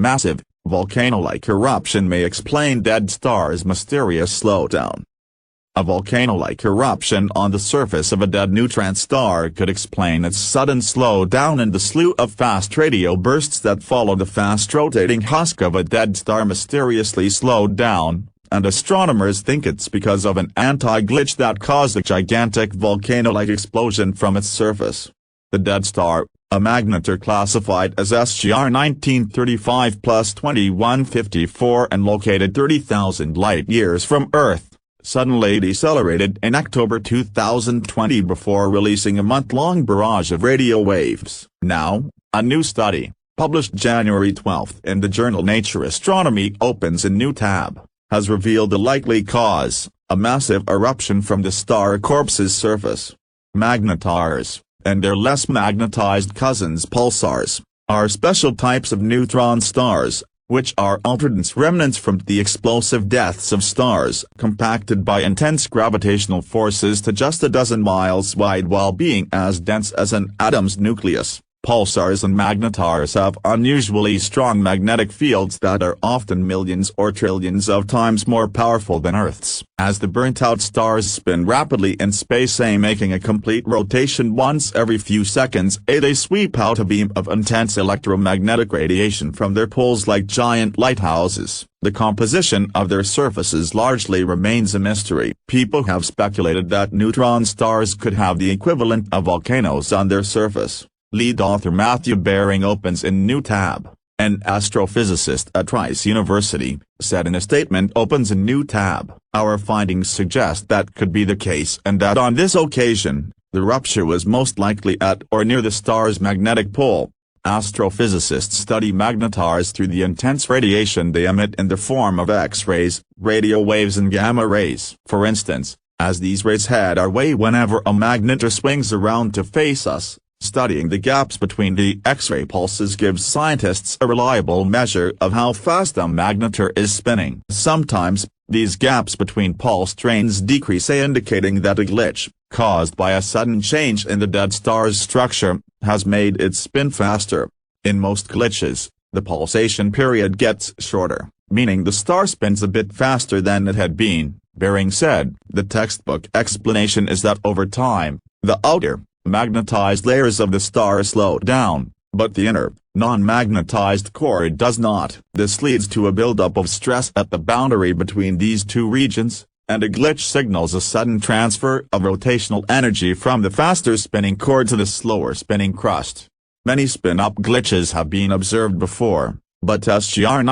massive, volcano-like eruption may explain dead stars' mysterious slowdown. A volcano-like eruption on the surface of a dead neutron star could explain its sudden slowdown and the slew of fast radio bursts that follow. The fast-rotating husk of a dead star mysteriously slowed down, and astronomers think it's because of an anti-glitch that caused a gigantic volcano-like explosion from its surface. The dead star, a magnetar classified as SGR 1935+2154 and located 30,000 light-years from Earth, suddenly decelerated in October 2020 before releasing a month-long barrage of radio waves. Now, a new study, published January 12 in the journal Nature Astronomy, opens a new tab, has revealed the likely cause, a massive eruption from the star corpse's surface. Magnetars, and their less magnetized cousins pulsars, are special types of neutron stars, which are altered remnants from the explosive deaths of stars compacted by intense gravitational forces to just a dozen miles wide while being as dense as an atom's nucleus. Pulsars and magnetars have unusually strong magnetic fields that are often millions or trillions of times more powerful than Earth's. As the burnt-out stars spin rapidly in space, making a complete rotation once every few seconds, they sweep out a beam of intense electromagnetic radiation from their poles like giant lighthouses. The composition of their surfaces largely remains a mystery. People have speculated that neutron stars could have the equivalent of volcanoes on their surface. Lead author Matthew Baring opens a new tab. An astrophysicist at Rice University said in a statement, opens a new tab. Our findings suggest that could be the case and that on this occasion, the rupture was most likely at or near the star's magnetic pole. Astrophysicists study magnetars through the intense radiation they emit in the form of X-rays, radio waves and gamma rays. For instance, as these rays head our way whenever a magnetar swings around to face us, studying the gaps between the X-ray pulses gives scientists a reliable measure of how fast a magnetar is spinning. Sometimes, these gaps between pulse trains decrease, indicating that a glitch, caused by a sudden change in the dead star's structure, has made it spin faster. In most glitches, the pulsation period gets shorter, meaning the star spins a bit faster than it had been, Baring said. The textbook explanation is that over time, the outer, magnetized layers of the star slow down, but the inner, non-magnetized core does not. This leads to a buildup of stress at the boundary between these two regions, and a glitch signals a sudden transfer of rotational energy from the faster spinning core to the slower spinning crust. Many spin-up glitches have been observed before, but SGR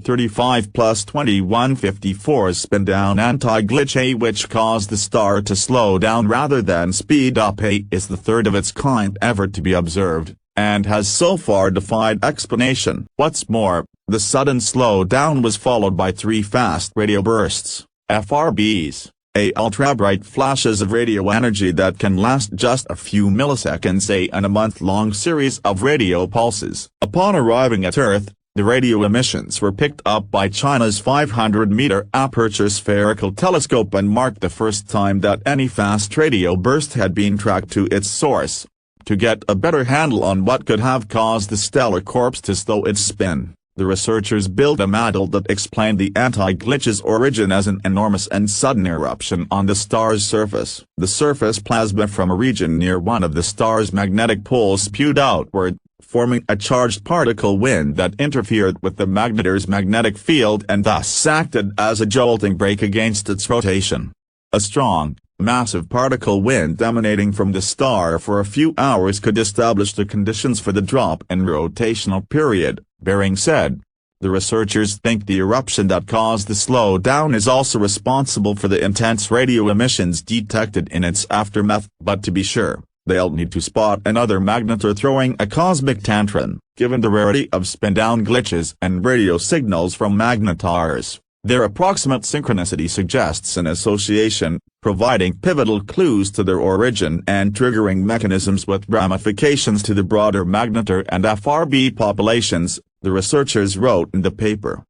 1935+2154's spin-down anti-glitch, which caused the star to slow down rather than speed up, is the third of its kind ever to be observed, and has so far defied explanation. What's more, the sudden slowdown was followed by 3 fast radio bursts, FRBs, ultra-bright flashes of radio energy that can last just a few milliseconds, and a month-long series of radio pulses. Upon arriving at Earth, the radio emissions were picked up by China's 500-meter aperture spherical telescope and marked the first time that any fast radio burst had been tracked to its source. To get a better handle on what could have caused the stellar corpse to slow its spin, the researchers built a model that explained the anti-glitch's origin as an enormous and sudden eruption on the star's surface. The surface plasma from a region near one of the star's magnetic poles spewed outward, forming a charged particle wind that interfered with the magnetar's magnetic field and thus acted as a jolting brake against its rotation. A strong, massive particle wind emanating from the star for a few hours could establish the conditions for the drop in rotational period, Baring said. The researchers think the eruption that caused the slowdown is also responsible for the intense radio emissions detected in its aftermath, but to be sure, they'll need to spot another magnetar throwing a cosmic tantrum. Given the rarity of spin-down glitches and radio signals from magnetars, their approximate synchronicity suggests an association, providing pivotal clues to their origin and triggering mechanisms with ramifications to the broader magnetar and FRB populations, the researchers wrote in the paper.